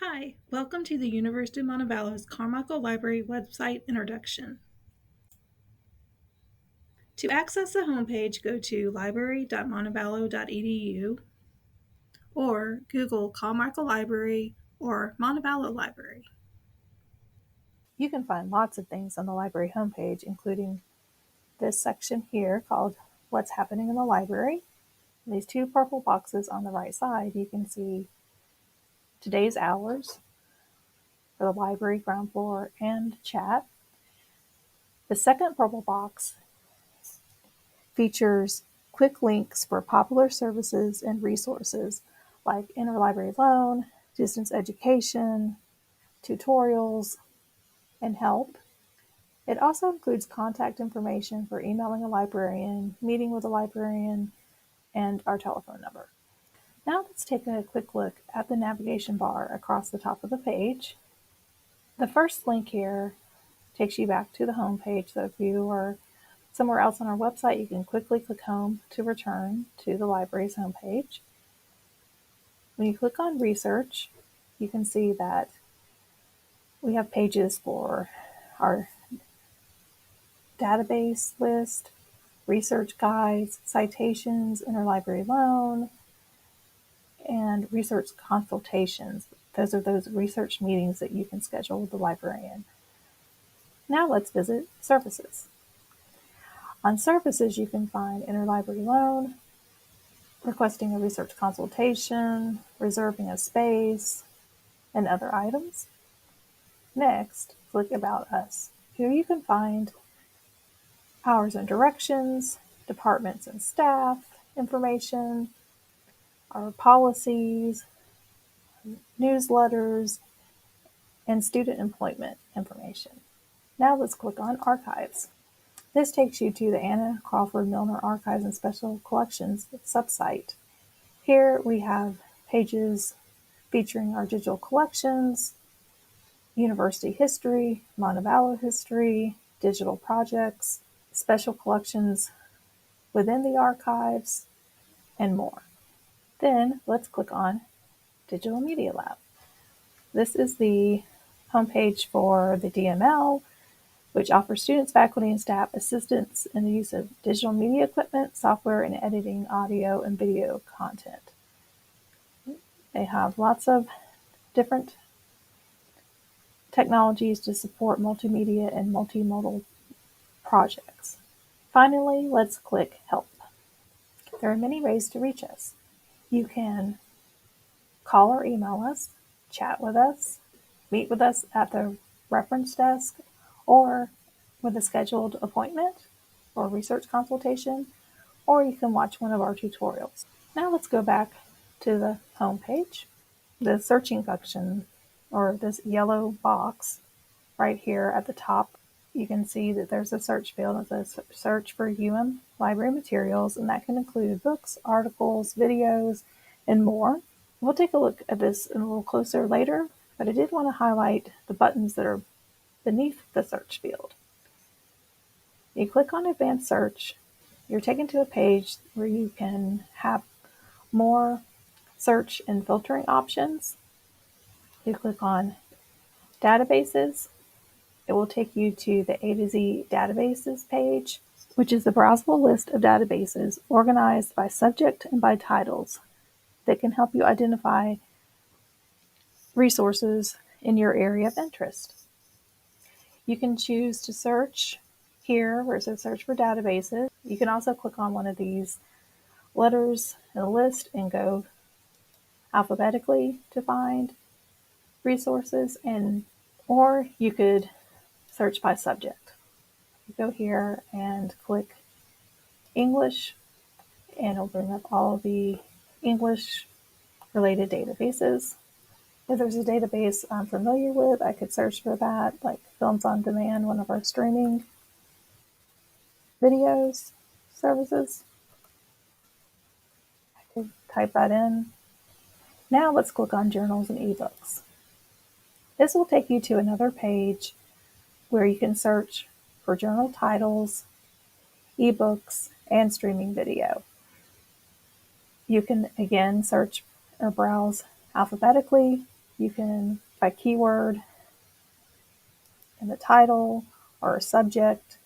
Hi, welcome to the University of Montevallo's Carmichael Library website introduction. To access the homepage, go to library.montevallo.edu or Google Carmichael Library or Montevallo Library. You can find lots of things on the library homepage, including this section here called What's Happening in the Library. These two purple boxes on the right side, you can see today's hours for the library, ground floor, and chat. The second purple box features quick links for popular services and resources like interlibrary loan, distance education, tutorials, and help. It also includes contact information for emailing a librarian, meeting with a librarian, and our telephone number. Now let's take a quick look at the navigation bar across the top of the page. The first link here takes you back to the home page, so if you are somewhere else on our website, you can quickly click home to return to the library's homepage. When you click on research, you can see that we have pages for our database list, research guides, citations, interlibrary loan, and research consultations. Those are those research meetings that you can schedule with the librarian. Now let's visit services. On services, you can find interlibrary loan, requesting a research consultation, reserving a space, and other items. Next, click About Us. Here you can find hours and directions, departments and staff information, our policies, newsletters, and student employment information. Now let's click on Archives. This takes you to the Anna Crawford Milner Archives and Special Collections subsite. Here we have pages featuring our digital collections, university history, Montevallo history, digital projects, special collections within the archives, and more. Then let's click on Digital Media Lab. This is the homepage for the DML, which offers students, faculty, and staff assistance in the use of digital media equipment, software, and editing audio and video content. They have lots of different technologies to support multimedia and multimodal projects. Finally, let's click Help. There are many ways to reach us. You can call or email us, chat with us, meet with us at the reference desk, or with a scheduled appointment or research consultation, or you can watch one of our tutorials. Now let's go back to the home page. The searching function, or this yellow box right here at the top, you can see that there's a search field. It says search for library materials, and that can include books, articles, videos, and more. We'll take a look at this a little closer later, but I did want to highlight the buttons that are beneath the search field. You click on Advanced Search, you're taken to a page where you can have more search and filtering options. You click on Databases. It will take you to the A to Z Databases page, which is the browsable list of databases organized by subject and by titles that can help you identify resources in your area of interest. You can choose to search here where it says search for databases. You can also click on one of these letters in the list and go alphabetically to find resources, or you could search by subject. You go here and click English, and it'll bring up all the English related databases. If there's a database I'm familiar with, I could search for that, like Films on Demand, one of our streaming videos services. I could type that in. Now let's click on Journals and eBooks. This will take you to another page where you can search for journal titles, ebooks, and streaming video. You can again search or browse alphabetically, You can, by keyword in the title or a subject.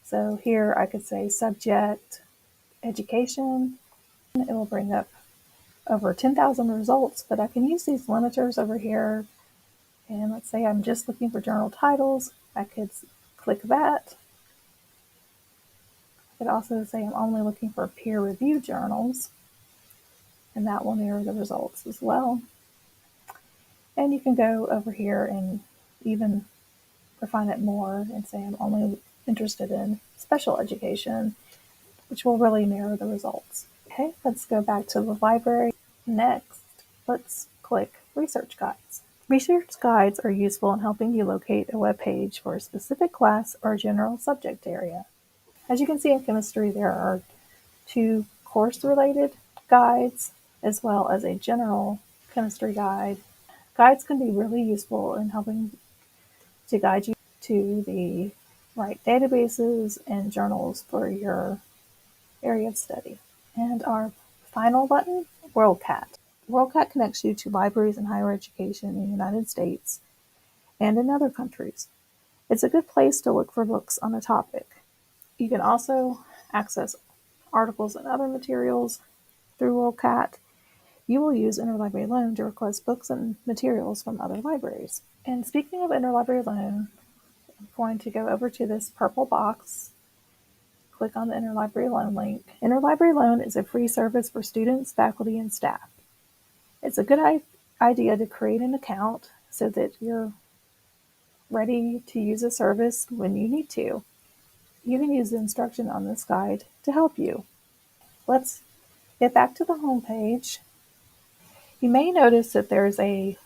So here I could say subject education. It will bring up over 10,000 results, but I can use these limiters over here. And let's say I'm just looking for journal titles. I could click that. I could also say I'm only looking for peer-reviewed journals, and that will mirror the results as well. And you can go over here and even refine it more and say I'm only interested in special education, which will really mirror the results. Okay, let's go back to the library. Next, let's click Research Guides. Research guides are useful in helping you locate a web page for a specific class or general subject area. As you can see in chemistry, there are 2 course-related guides as well as a general chemistry guide. Guides can be really useful in helping to guide you to the right databases and journals for your area of study. And our final button, WorldCat. WorldCat connects you to libraries and higher education in the United States and in other countries. It's a good place to look for books on a topic. You can also access articles and other materials through WorldCat. You will use Interlibrary Loan to request books and materials from other libraries. And speaking of Interlibrary Loan, I'm going to go over to this purple box, click on the Interlibrary Loan link. Interlibrary Loan is a free service for students, faculty, and staff. It's a good idea to create an account so that you're ready to use a service when you need to. You can use the instruction on this guide to help you. Let's get back to the home page. You may notice that there's a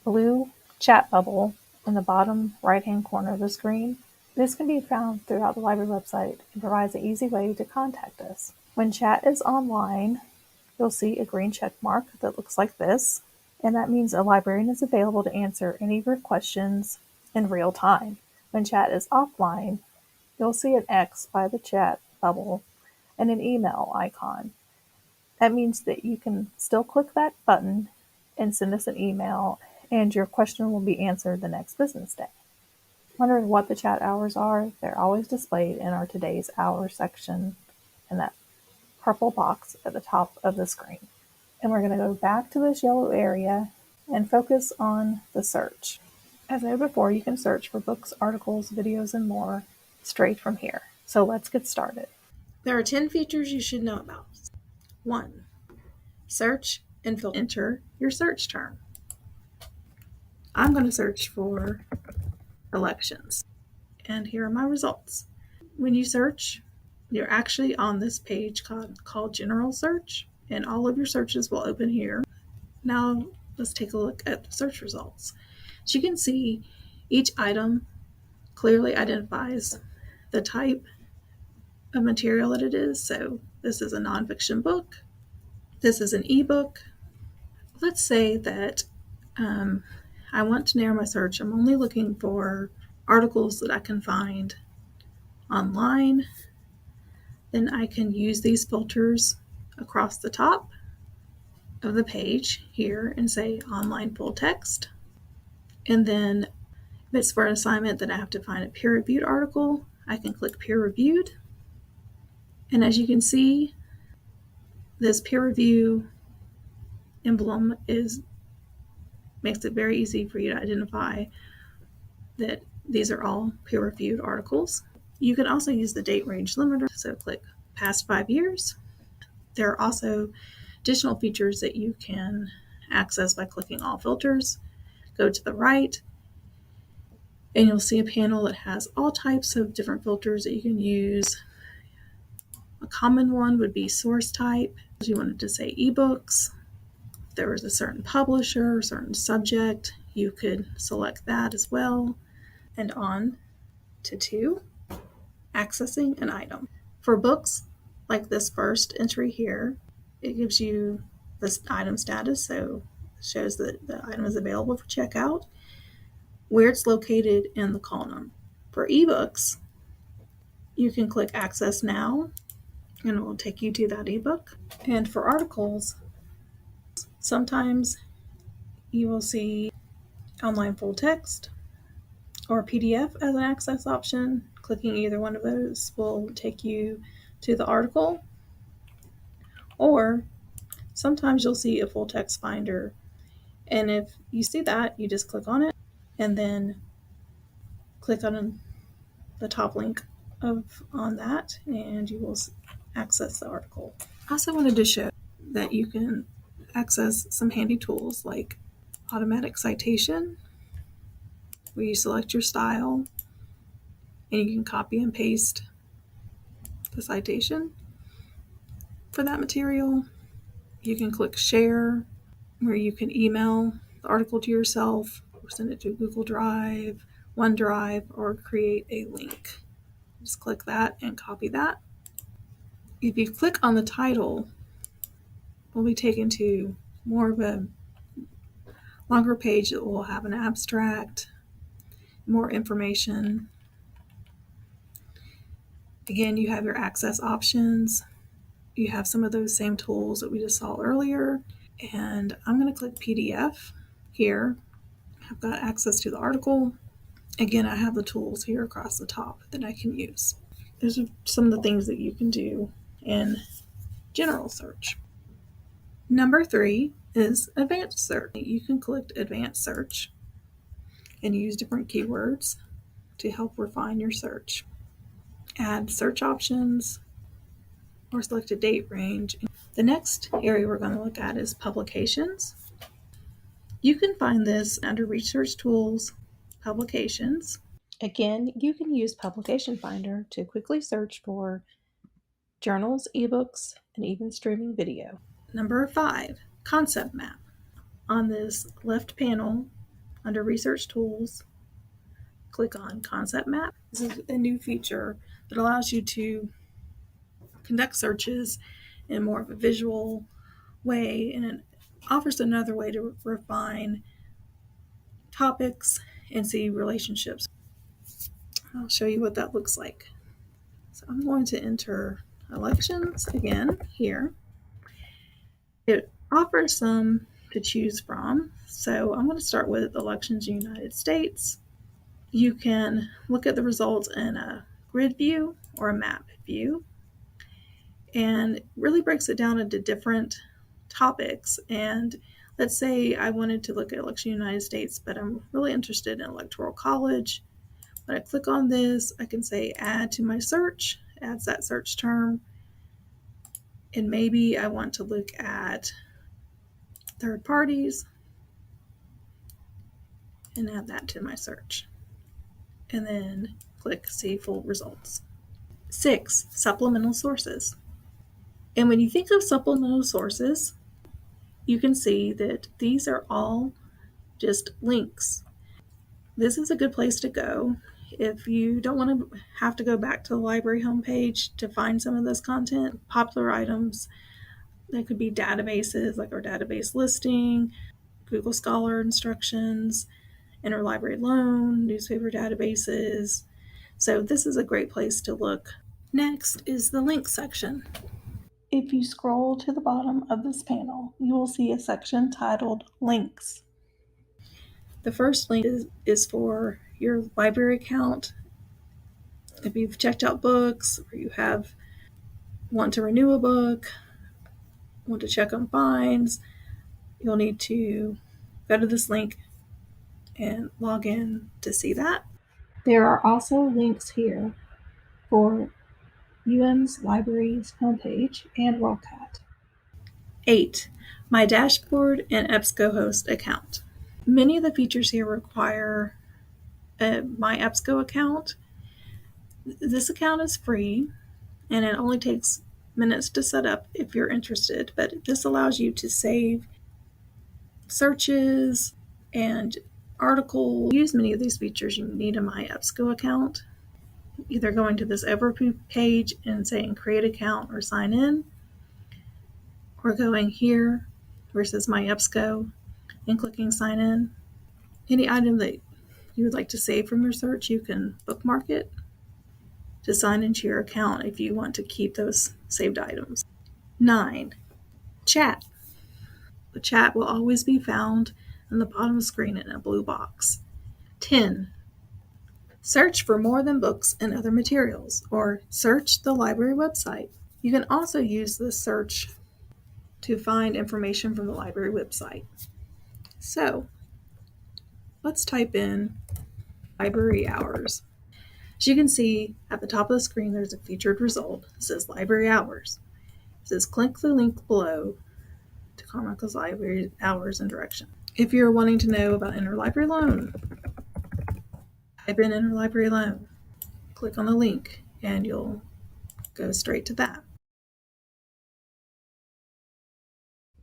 blue chat bubble in the bottom right-hand corner of the screen. This can be found throughout the library website and provides an easy way to contact us. When chat is online, you'll see a green check mark that looks like this, and that means a librarian is available to answer any of your questions in real time. When chat is offline, you'll see an X by the chat bubble and an email icon. That means that you can still click that button and send us an email, and your question will be answered the next business day. Wondering what the chat hours are? They're always displayed in our Today's Hour section in that purple box at the top of the screen. And we're going to go back to this yellow area and focus on the search. As I said before, you can search for books, articles, videos, and more straight from here. So let's get started. There are 10 features you should know about. 1. Search and filter. Enter your search term. I'm going to search for elections. And here are my results. When you search, you're actually on this page called General Search, and all of your searches will open here. Now let's take a look at the search results. As you can see, each item clearly identifies the type of material that it is. So this is a nonfiction book. This is an ebook. Let's say that I want to narrow my search. I'm only looking for articles that I can find online. Then I can use these filters across the top of the page here and say online full text. And then if it's for an assignment that I have to find a peer-reviewed article, I can click peer-reviewed. And as you can see, this peer review emblem makes it very easy for you to identify that these are all peer-reviewed articles. You can also use the date range limiter, so click past 5 years. There are also additional features that you can access by clicking all filters. Go to the right, and you'll see a panel that has all types of different filters that you can use. A common one would be source type. If you wanted to say ebooks, if there was a certain publisher, certain subject, you could select that as well. And on to 2, accessing an item. For books, like this first entry here, it gives you this item status, so it shows that the item is available for checkout, where it's located in the column. For ebooks, you can click Access Now, and it will take you to that ebook. And for articles, sometimes you will see online full text or PDF as an access option. Clicking either one of those will take you to the article, or sometimes you'll see a full text finder, and if you see that, you just click on it and then click on the top link on that, and you will access the article. I also wanted to show that you can access some handy tools like automatic citation, where you select your style and you can copy and paste the citation for that material. You can click share, where you can email the article to yourself or send it to Google Drive, OneDrive, or create a link. Just click that and copy that. If you click on the title, we'll be taken to more of a longer page that will have an abstract, more information. Again, you have your access options. You have some of those same tools that we just saw earlier. And I'm going to click PDF here. I've got access to the article. Again, I have the tools here across the top that I can use. Those are some of the things that you can do in general search. Number 3 is advanced search. You can click advanced search and use different keywords to help refine your search. Add search options or select a date range. The next area we're going to look at is publications. You can find this under Research Tools, Publications. Again, you can use Publication Finder to quickly search for journals, ebooks, and even streaming video. Number 5, Concept Map. On this left panel, under Research Tools, click on Concept Map. This is a new feature that allows you to conduct searches in more of a visual way, and it offers another way to refine topics and see relationships. I'll show you what that looks like. So I'm going to enter elections again here. It offers some to choose from. So I'm going to start with elections in the United States. You can look at the results in a grid view or a map view, and it really breaks it down into different topics. And let's say I wanted to look at election in the United States, but I'm really interested in electoral college. When I click on this, I can say add to my search, adds that search term, and maybe I want to look at third parties and add that to my search, and then click see full results. 6, supplemental sources. And when you think of supplemental sources, you can see that these are all just links. This is a good place to go if you don't want to have to go back to the library homepage to find some of this content. Popular items, that could be databases like our database listing, Google Scholar instructions, interlibrary loan, newspaper databases. So this is a great place to look. Next is the links section. If you scroll to the bottom of this panel, you will see a section titled Links. The first link is for your library account. If you've checked out books, or you want to renew a book, want to check on fines, you'll need to go to this link and log in to see that. There are also links here for UM's library's homepage and WorldCat. 8, my dashboard and EBSCOhost account. Many of the features here require a My EBSCO account. This account is free, and it only takes minutes to set up if you're interested, but this allows you to save searches and articles. To use many of these features, you need a My EBSCO account, either going to this Everproof page and saying create account or sign in, or going here versus My EBSCO and clicking sign in. Any item that you would like to save from your search, you can bookmark it to sign into your account if you want to keep those saved items. 9, chat. The chat will always be found on the bottom of the screen in a blue box. 10. Search for more than books and other materials, or search the library website. You can also use this search to find information from the library website. So, let's type in library hours. As you can see at the top of the screen, there's a featured result. It says library hours. It says click the link below to Carmichael's library hours and direction. If you're wanting to know about interlibrary loan, type in interlibrary loan. Click on the link and you'll go straight to that.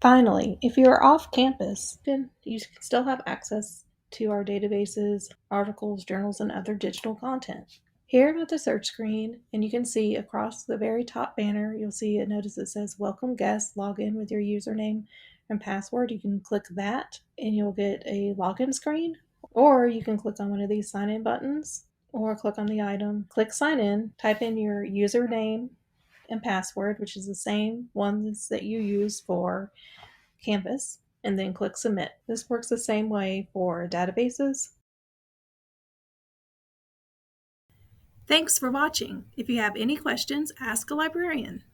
Finally, if you are off campus, then you can still have access to our databases, articles, journals, and other digital content. Here I'm at the search screen, and you can see across the very top banner, you'll see a notice that says Welcome Guests, log in with your username and password. You can click that and you'll get a login screen, or you can click on one of these sign in buttons, or click on the item, click sign in, type in your username and password, which is the same ones that you use for Canvas, and then click submit. This works the same way for databases. Thanks for watching. If you have any questions, ask a librarian.